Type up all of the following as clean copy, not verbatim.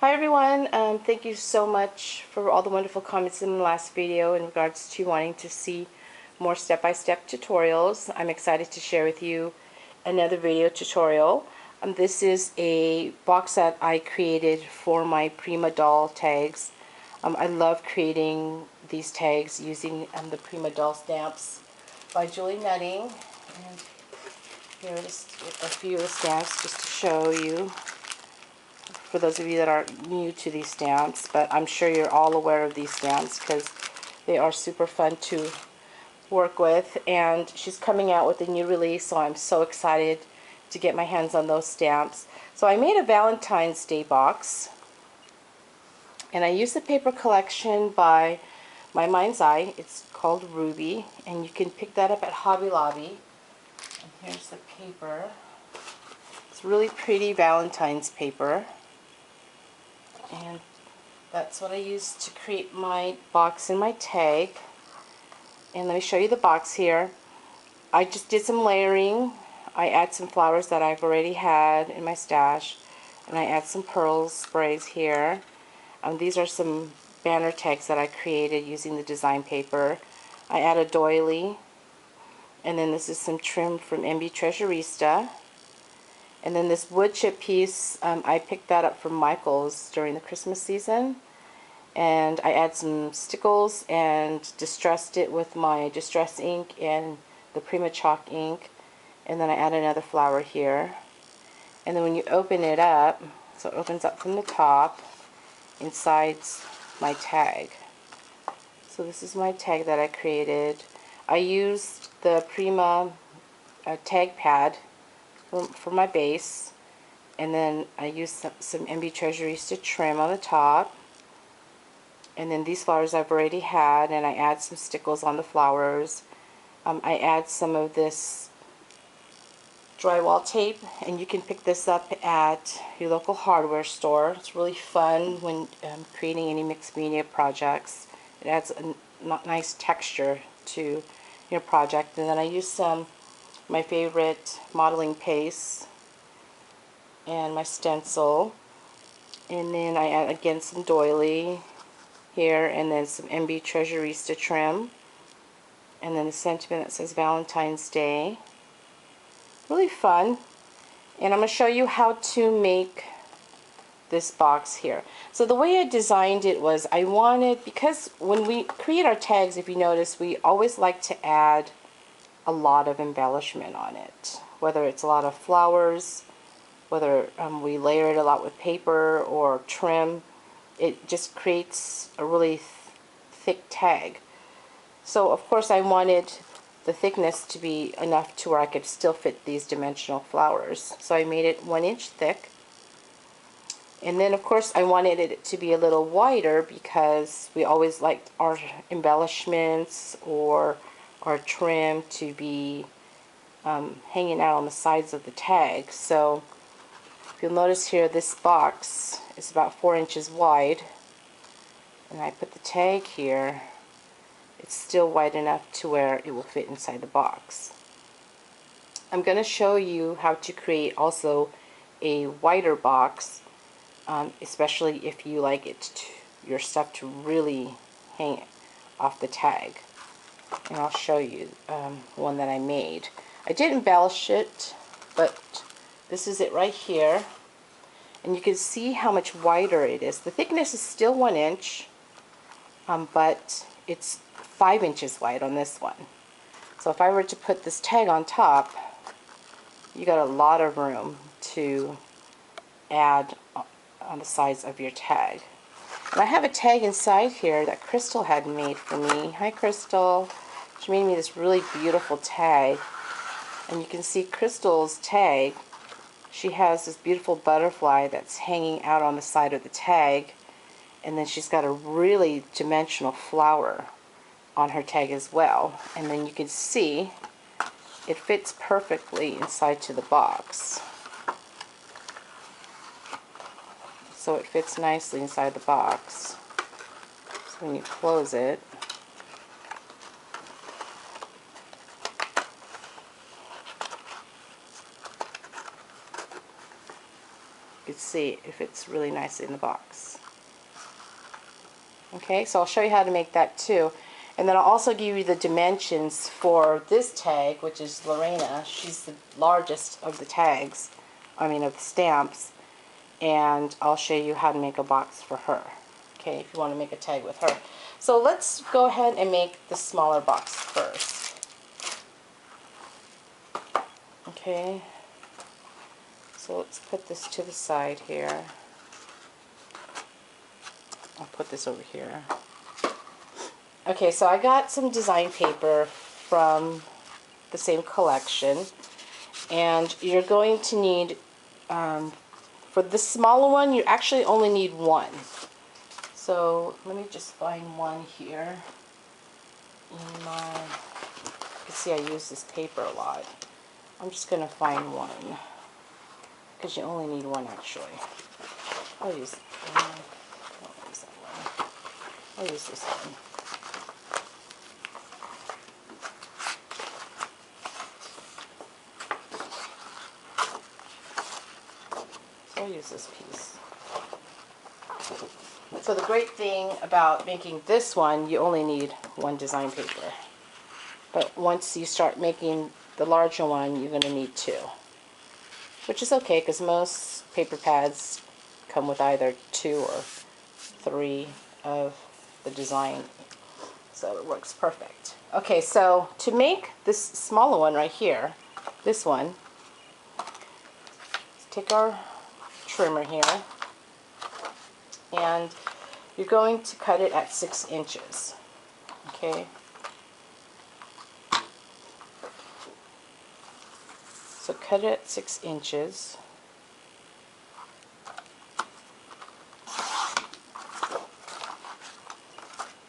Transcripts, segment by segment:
Hi everyone, thank you so much for all the wonderful comments in the last video in regards to wanting to see more step-by-step tutorials. I'm excited to share with you another video tutorial. This is a box that I created for my Prima Doll tags. I love creating these tags using the Prima Doll stamps by Julie Nutting. And here are just a few of the stamps just to show you, for those of you that are new to these stamps, but I'm sure you're all aware of these stamps because they are super fun to work with. And she's coming out with a new release, so I'm so excited to get my hands on those stamps. So I made a Valentine's Day box, and I used the paper collection by My Mind's Eye. It's called Ruby, and you can pick that up at Hobby Lobby. And here's the paper. It's really pretty Valentine's paper. And that's what I used to create my box and my tag. And let me show you the box here. I just did some layering. I add some flowers that I've already had in my stash, and I add some pearl sprays here. These are some banner tags that I created using the design paper. I add a doily, and then this is some trim from MBTreasurista. And then this wood chip piece, I picked that up from Michael's during the Christmas season. And I add some stickles and distressed it with my distress ink and the Prima chalk ink. And then I add another flower here. And then when you open it up, so it opens up from the top, inside's my tag. So this is my tag that I created. I used the Prima tag pad for my base, and then I used some MBTreasurista trim on the top, and then these flowers I've already had, and I add some stickles on the flowers. I add some of this drywall tape, and you can pick this up at your local hardware store. It's really fun when creating any mixed media projects. It adds a nice texture to your project. And then I use some my favorite modeling paste and my stencil, and then I add again some doily here, and then some MBTreasurista trim, and then the sentiment that says Valentine's Day. Really fun. And I'm going to show you how to make this box here. So the way I designed it was, I wanted, because when we create our tags, if you notice, we always like to add a lot of embellishment on it, whether it's a lot of flowers, whether we layer it a lot with paper or trim. It just creates a really thick tag. So of course I wanted the thickness to be enough to where I could still fit these dimensional flowers. So I made it 1 inch thick. And then of course I wanted it to be a little wider because we always liked our embellishments or our trim to be hanging out on the sides of the tag. So if you'll notice here, this box is about 4 inches wide, and I put the tag here. It's still wide enough to where it will fit inside the box. I'm going to show you how to create also a wider box, especially if you like your stuff to really hang off the tag. And I'll show you one that I made. I did embellish it, but this is it right here. And you can see how much wider it is. The thickness is still 1 inch, but it's 5 inches wide on this one. So if I were to put this tag on top, you got a lot of room to add on the sides of your tag. And I have a tag inside here that Crystal had made for me. Hi Crystal. She made me this really beautiful tag. And you can see Crystal's tag. She has this beautiful butterfly that's hanging out on the side of the tag. And then she's got a really dimensional flower on her tag as well. And then you can see it fits perfectly inside to the box. So it fits nicely inside the box. So when you close it, you can see if it's really nicely in the box. Okay, so I'll show you how to make that too. And then I'll also give you the dimensions for this tag, which is Lorenna. She's the largest of the tags, of the stamps. And I'll show you how to make a box for her. Okay, if you want to make a tag with her. So let's go ahead and make the smaller box first. Okay, so let's put this to the side here. I'll put this over here. Okay, so I got some design paper from the same collection, and you're going to need, for the smaller one, you actually only need one. So let me just find one here. You can see I use this paper a lot. I'm just going to find one, because you only need one actually. I'll use that one. I'll use this one. So I'll use this piece. So the great thing about making this one, you only need one design paper. But once you start making the larger one, you're going to need two. Which is okay, because most paper pads come with either 2 or 3 of the design. So it works perfect. Okay, so to make this smaller one right here, this one, let's take our trimmer here, and you're going to cut it at 6 inches. Okay. So cut it at 6 inches.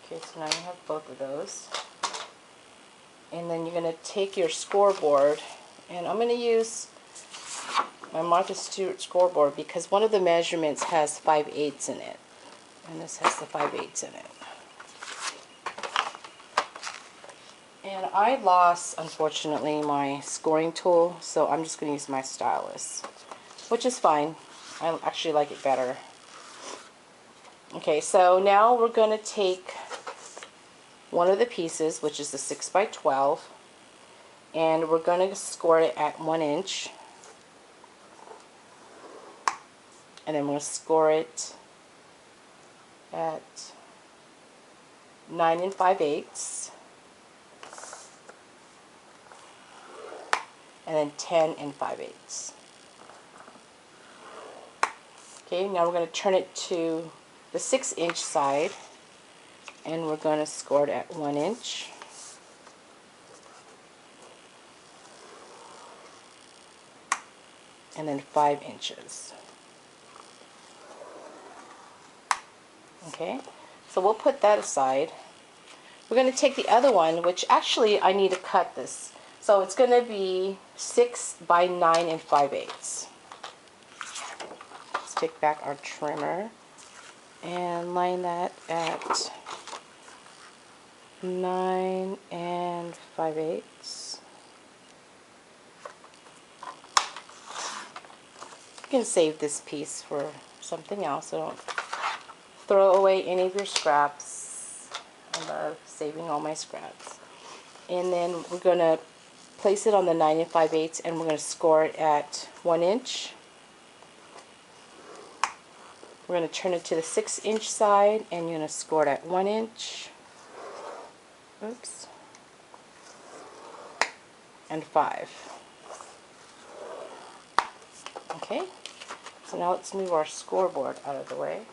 Okay, so now you have both of those. And then you're going to take your scoreboard, and I'm going to use my Martha Stewart scoreboard because one of the measurements has 5/8 in it. And this has the 5/8 in it. And I lost, unfortunately, my scoring tool, so I'm just going to use my stylus, which is fine. I actually like it better. Okay, so now we're going to take one of the pieces, which is the 6x12, and we're going to score it at 1 inch. And then we'll score it at 9 5/8, and then 10 5/8. Okay, now we're going to turn it to the 6-inch side, and we're going to score it at 1 inch. And then 5 inches. Okay, so we'll put that aside. We're going to take the other one, which actually I need to cut this. So it's going to be 6 by 9 5/8. Let's take back our trimmer and line that at 9 5/8. You can save this piece for something else, so don't throw away any of your scraps. I love saving all my scraps. And then we're going to place it on the 9 5/8, and we're going to score it at 1 inch. We're going to turn it to the 6-inch side, and you're going to score it at 1 inch. Oops. And 5. Okay, so now let's move our scoreboard out of the way.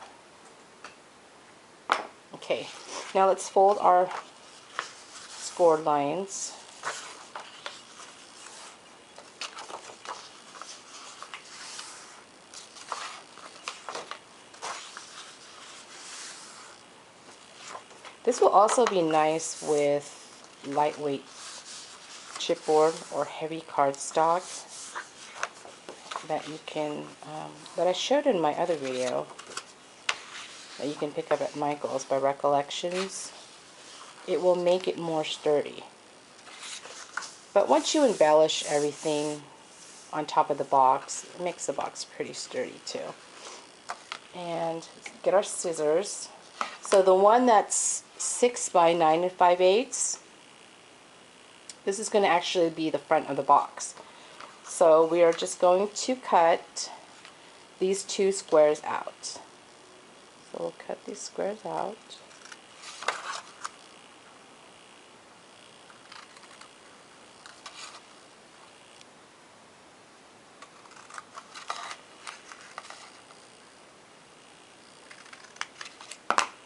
Okay, now let's fold our scored lines. This will also be nice with lightweight chipboard or heavy cardstock that you can, that I showed in my other video, that you can pick up at Michael's by Recollections. It will make it more sturdy. But once you embellish everything on top of the box, it makes the box pretty sturdy too. And get our scissors. So the one that's 6 by 9 5/8, this is going to actually be the front of the box. So we are just going to cut these 2 squares out. So we'll cut these squares out.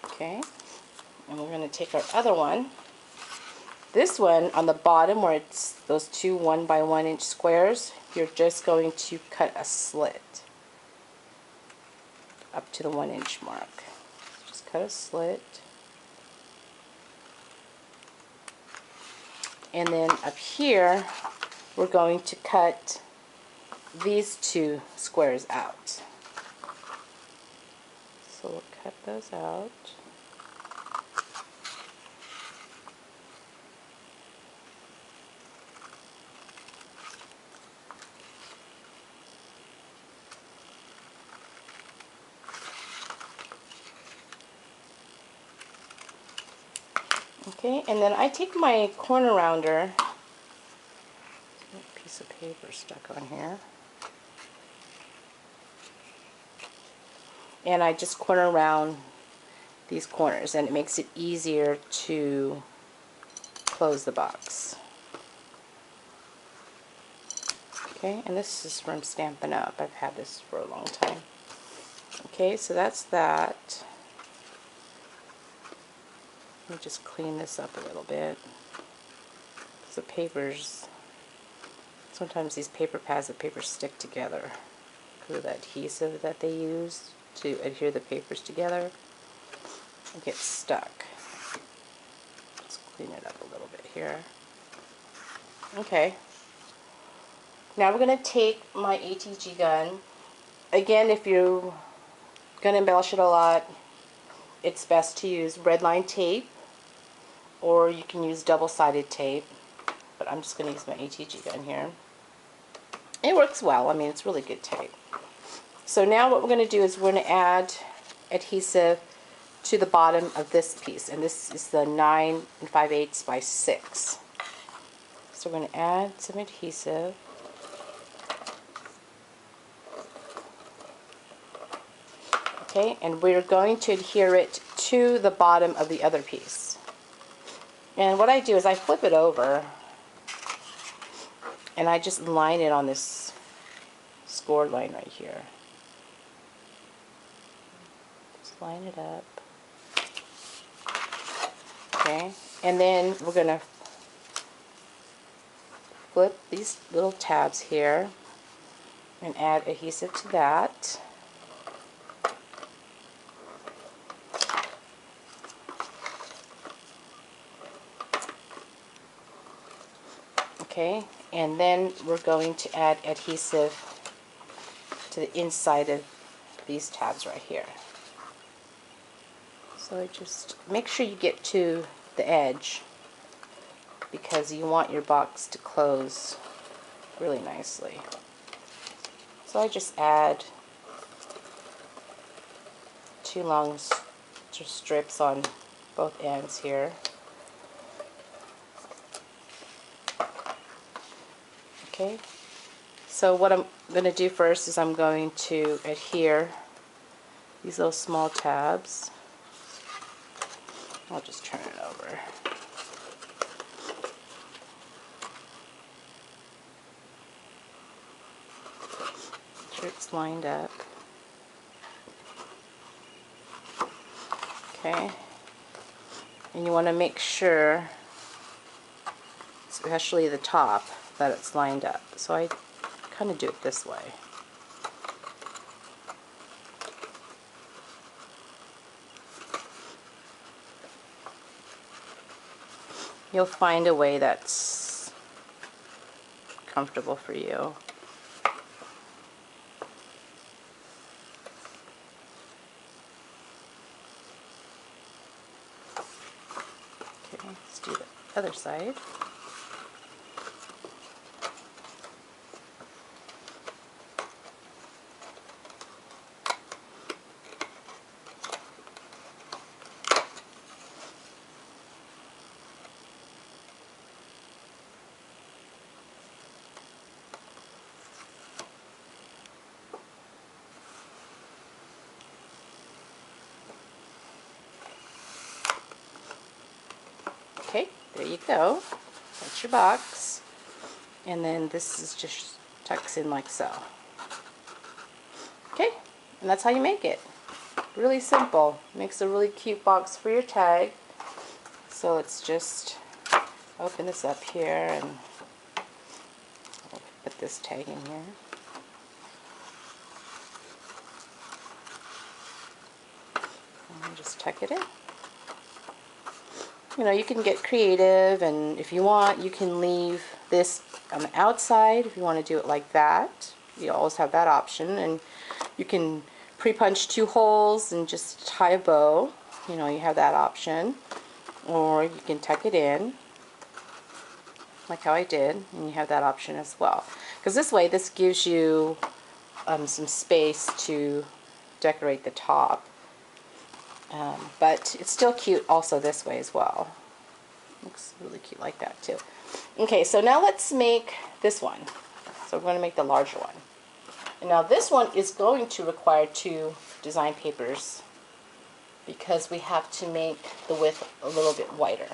Okay, and we're going to take our other one. This one on the bottom where it's those 2 1 by 1 inch squares, you're just going to cut a slit up to the 1 inch mark. Just cut a slit. And then up here, we're going to cut these 2 squares out. So we'll cut those out. Okay, and then I take my corner rounder, a piece of paper stuck on here, and I just corner around these corners, and it makes it easier to close the box. Okay, and this is from Stampin' Up. I've had this for a long time. Okay, so that's that. Let me just clean this up a little bit. The papers, sometimes these paper pads, the papers stick together because of the adhesive that they use to adhere the papers together. It gets stuck. Let's clean it up a little bit here. Okay. Now we're going to take my ATG gun. Again, if you're going to embellish it a lot, it's best to use red line tape, or you can use double-sided tape. But I'm just going to use my ATG gun here. It works well. I mean, it's really good tape. So now what we're going to do is we're going to add adhesive to the bottom of this piece, and this is the 9 5/8 by 6. So we're going to add some adhesive. Okay, and we're going to adhere it to the bottom of the other piece. And what I do is I flip it over and I just line it on this score line right here. Just line it up. Okay, and then we're going to flip these little tabs here and add adhesive to that. Okay, and then we're going to add adhesive to the inside of these tabs right here. So I just make sure you get to the edge because you want your box to close really nicely. So I just add 2 long strips on both ends here. Okay, so what I'm going to do first is I'm going to adhere these little small tabs. I'll just turn it over. Make sure it's lined up. Okay, and you want to make sure, especially the top, that it's lined up. So I kind of do it this way. You'll find a way that's comfortable for you. Okay, let's do the other side. There you go. That's your box. And then this is just tucks in like so. Okay, and that's how you make it. Really simple. Makes a really cute box for your tag. So let's just open this up here and I'll put this tag in here. And just tuck it in. You know, you can get creative, and if you want, you can leave this on the outside if you want to do it like that. You always have that option, and you can pre-punch 2 holes and just tie a bow. You know, you have that option. Or you can tuck it in, like how I did, and you have that option as well. Because this way, this gives you some space to decorate the top. But it's still cute also this way as well. Looks really cute like that too. Okay, so now let's make this one. So we're going to make the larger one. And now this one is going to require 2 design papers because we have to make the width a little bit wider.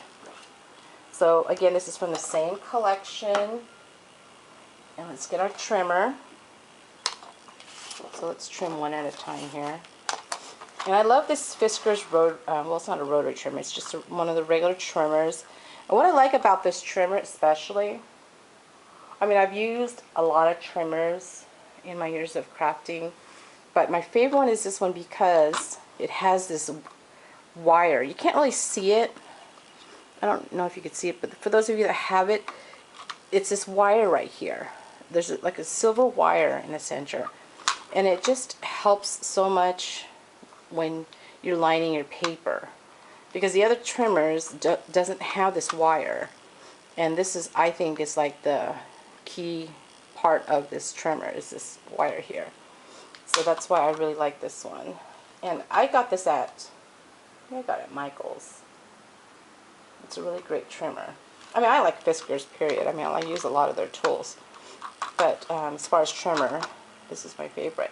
So again, this is from the same collection. And let's get our trimmer. So let's trim one at a time here. And I love this Fisker's well, it's not a rotary trimmer, it's just one of the regular trimmers. And what I like about this trimmer especially, I mean, I've used a lot of trimmers in my years of crafting, but my favorite one is this one because it has this wire. You can't really see it. I don't know if you can see it, but for those of you that have it, it's this wire right here. There's like a silver wire in the center, and it just helps so much when you're lining your paper, because the other trimmers doesn't have this wire, and this is, I think, is like the key part of this trimmer is this wire here. So that's why I really like this one. And I got this at Michael's. It's a really great trimmer. I mean, I like Fisker's, period. I mean, I use a lot of their tools, but as far as trimmer, this is my favorite.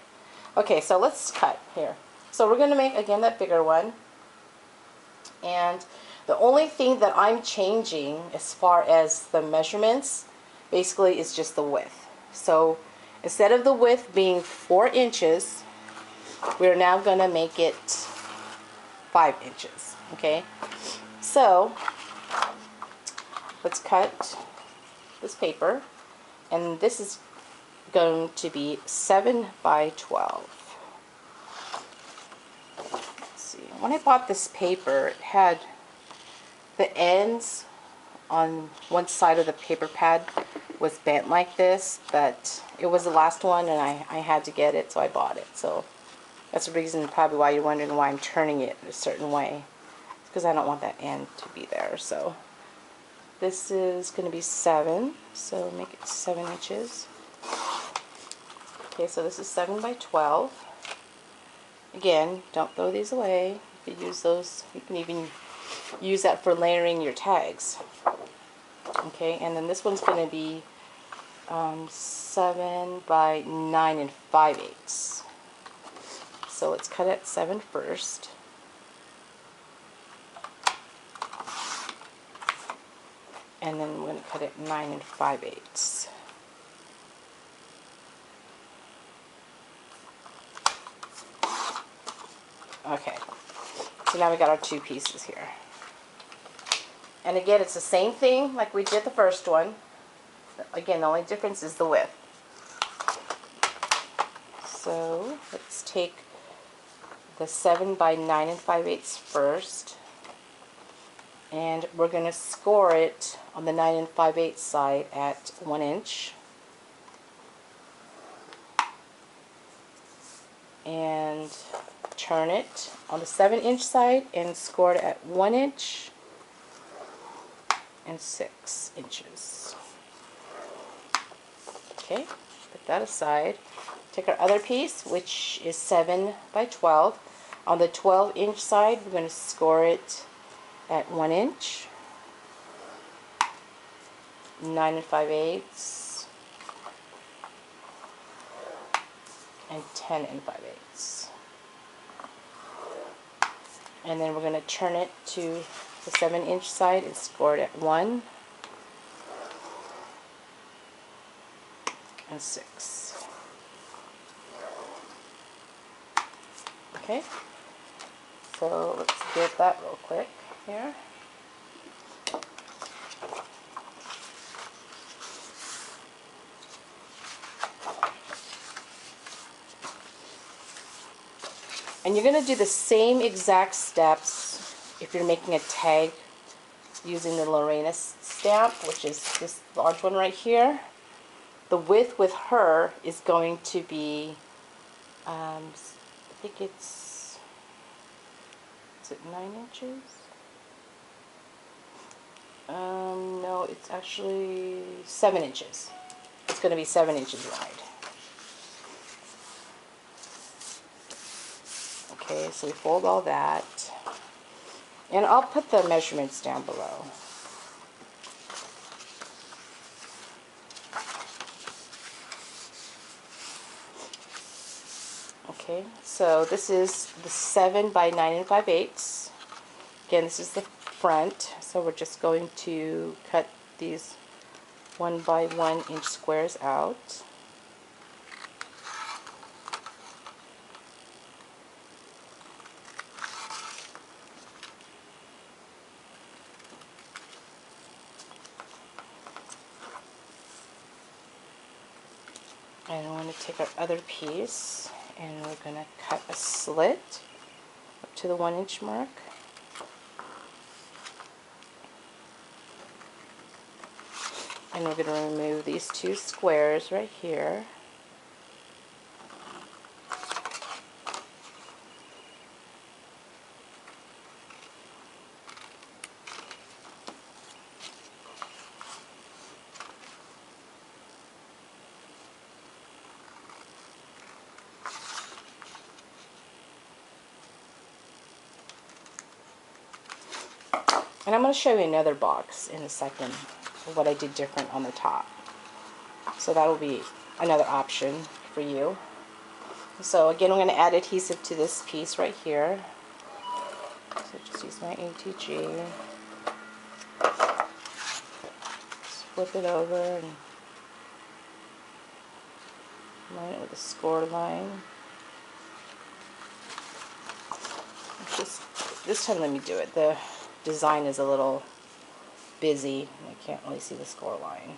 Okay, so let's cut here. So we're going to make, again, that bigger one. And the only thing that I'm changing as far as the measurements, basically, is just the width. So instead of the width being 4 inches, we're now going to make it 5 inches. Okay? So let's cut this paper. And this is going to be 7 by 12. When I bought this paper, it had the ends on one side of the paper pad was bent like this, but it was the last one and I had to get it, so I bought it. So that's the reason probably why you're wondering why I'm turning it a certain way. It's because I don't want that end to be there. So this is going to be 7, so make it 7 inches. Okay, so this is 7 by 12. Again, don't throw these away. You can use those. You can even use that for layering your tags. Okay, and then this one's going to be 7 by 9 5/8. So let's cut at 7 first. And then we're going to cut it 9 5/8. Okay, so now we got our 2 pieces here. And again, it's the same thing like we did the first one. Again, the only difference is the width. So let's take the 7 by 9 5/8 first. And we're going to score it on the 9 5/8 side at 1 inch. And turn it on the 7-inch side and score it at 1 inch and 6 inches. Okay, put that aside. Take our other piece, which is 7 by 12. On the 12-inch side, we're going to score it at 1 inch, 9 5/8, and 10 5/8. And then we're going to turn it to the 7-inch side and scored at 1 and 6. Okay, so let's get that real quick here. And you're going to do the same exact steps if you're making a tag using the Lorenna stamp, which is this large one right here. The width with her is going to be, I think is it 9 inches? No, it's actually 7 inches. It's going to be 7 inches wide. Okay, so we fold all that. And I'll put the measurements down below. Okay, so this is the 7 by 9 5/8. Again, this is the front, so we're just going to cut these 1 by 1 inch squares out. And I want to take our other piece and we're going to cut a slit up to the 1 inch mark. And we're going to remove these 2 squares right here. And I'm going to show you another box in a second of what I did different on the top. So that will be another option for you. So again, I'm going to add adhesive to this piece right here. So just use my ATG. Just flip it over and line it with a score line. Just this time, let me do it. The design is a little busy. I can't really see the score line.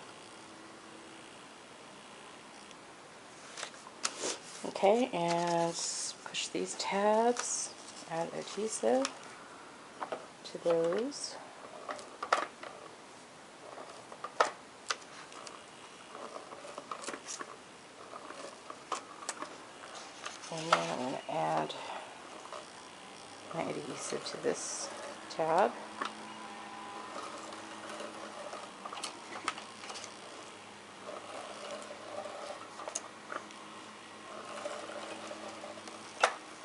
Okay, and push these tabs, add adhesive to those. And then I'm going to add my adhesive to this tab.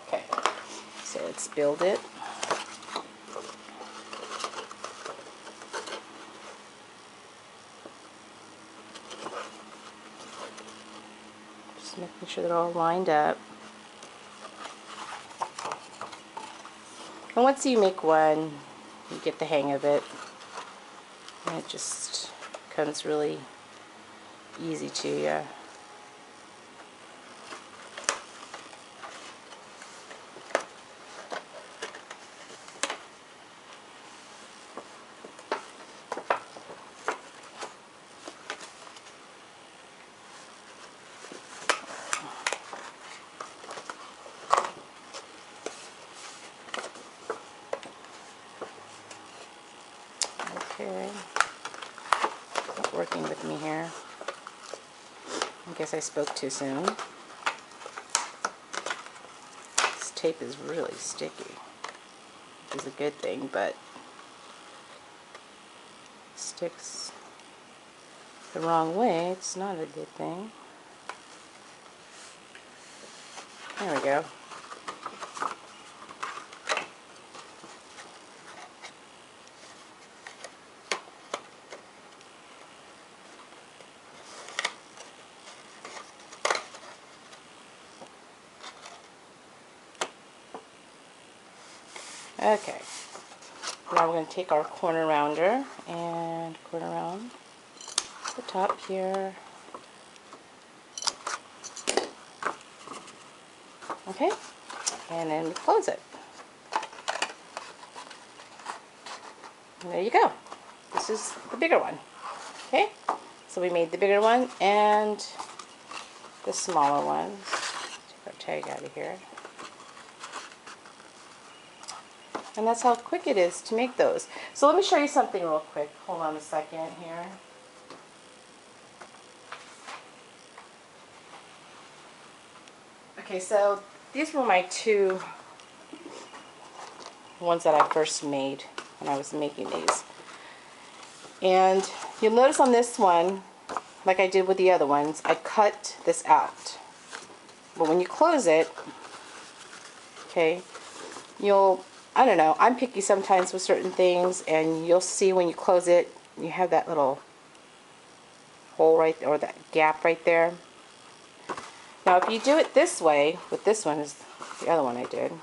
Okay, so let's build it. Just making sure they're all lined up. And once you make one, you get the hang of it, and it just comes really easy to you. Okay, not working with me here. I guess I spoke too soon. This tape is really sticky, which is a good thing, but sticks the wrong way, it's not a good thing. There we go. Okay, Now we're going to take our corner rounder and corner around the top here. Okay, and then we close it. And there you go. This is the bigger one. Okay, so we made the bigger one and the smaller ones. Take our tag out of here. And that's how quick it is to make those. So let me show you something real quick. Hold on a second here. Okay, so these were my two ones that I first made when I was making these. And you'll notice on this one, like I did with the other ones, I cut this out. But when you close it, okay, I don't know, I'm picky sometimes with certain things, and you'll see when you close it, you have that little hole right there, or that gap right there. Now if you do it this way, with this one is the other one I did,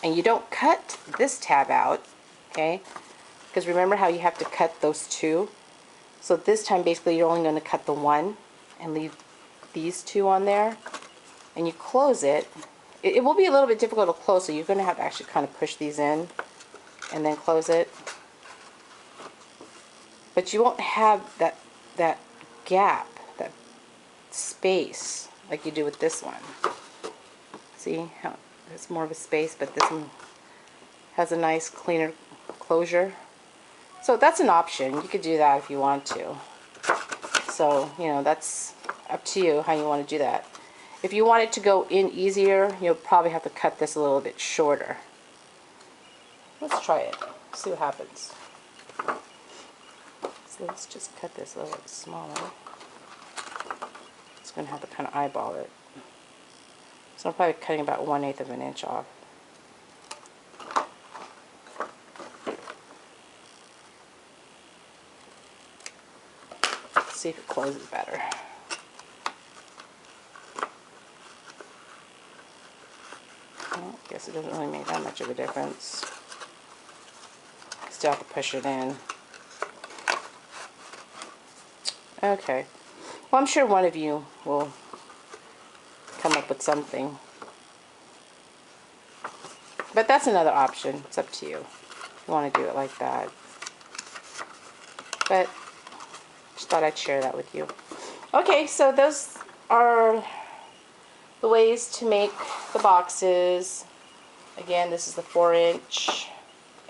and you don't cut this tab out, okay, because remember how you have to cut those two? So this time basically you're only going to cut the one and leave these two on there, and you close it. It will be a little bit difficult to close, so you're going to have to actually kind of push these in and then close it. But you won't have that gap, that space like you do with this one. See how it's more of a space, but this one has a nice cleaner closure. So that's an option. You could do that if you want to. So, you know, that's up to you how you want to do that. If you want it to go in easier, you'll probably have to cut this a little bit shorter. Let's try it. See what happens. So let's just cut this a little bit smaller. It's going to have to kind of eyeball it. So I'm probably cutting about 1/8 of an inch off. Let's see if it closes better. Well, I guess it doesn't really make that much of a difference. Still have to push it in. Okay. Well, I'm sure one of you will come up with something. But that's another option. It's up to you if you want to do it like that. But just thought I'd share that with you. Okay, so those are the ways to make the boxes. Again, this is the 4-inch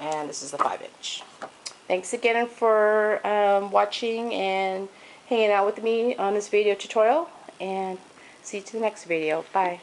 and this is the 5-inch. Thanks again for watching and hanging out with me on this video tutorial, and see you to the next video. Bye.